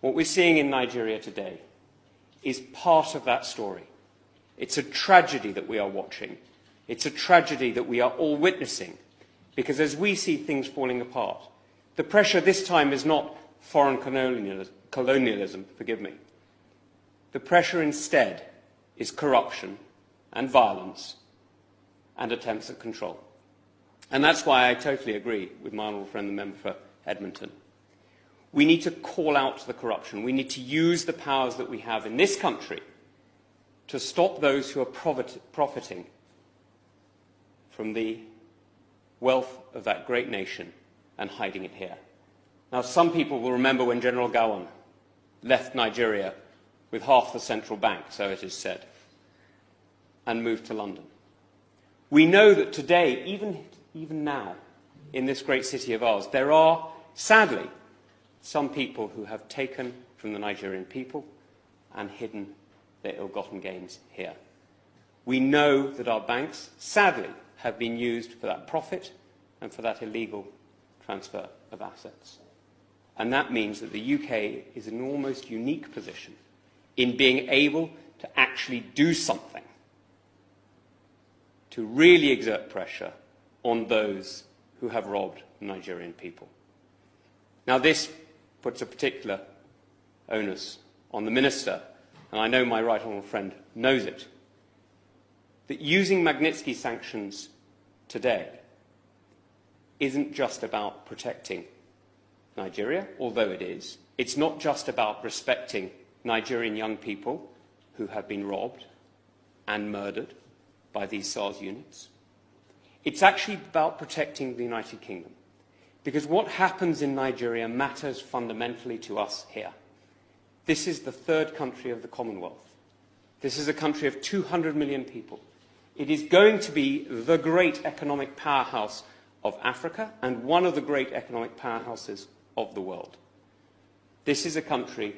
What we're seeing in Nigeria today is part of that story. It's a tragedy that we are watching. It's a tragedy that we are all witnessing, because as we see things falling apart, the pressure this time is not foreign colonialism, The pressure instead is corruption and violence and attempts at control. And that's why I totally agree with my honourable friend, the member for Edmonton. We need to call out the corruption. We need to use the powers that we have in this country to stop those who are profiting from the wealth of that great nation and hiding it here. Now, some people will remember when General Gowon left Nigeria with half the central bank, so it is said, and moved to London. We know that today, even now, in this great city of ours, there are, sadly, some people who have taken from the Nigerian people and hidden their ill-gotten gains here. We know that our banks, sadly, have been used for that profit and for that illegal transfer of assets. And that means that the UK is in an almost unique position in being able to actually do something to really exert pressure on those who have robbed the Nigerian people. Now, this puts a particular onus on the Minister, and I know my right honourable friend knows it, that using Magnitsky sanctions today isn't just about protecting Nigeria, although it is. It's not just about respecting Nigerian young people who have been robbed and murdered by these SARS units. It's actually about protecting the United Kingdom, because what happens in Nigeria matters fundamentally to us here. This is the third country of the Commonwealth. This is a country of 200 million people. It is going to be the great economic powerhouse of Africa and one of the great economic powerhouses of the world. This is a country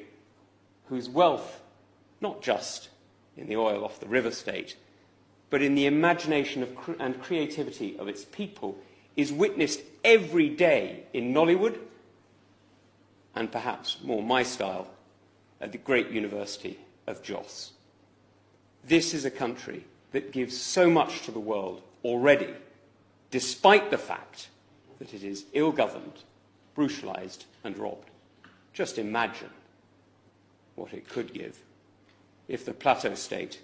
whose wealth, not just in the oil off the river state, but in the imagination and creativity of its people, is witnessed every day in Nollywood and perhaps more my style at the great University of Jos. This is a country that gives so much to the world already, despite the fact that it is ill-governed, brutalised and robbed. Just imagine what it could give if the Plateau state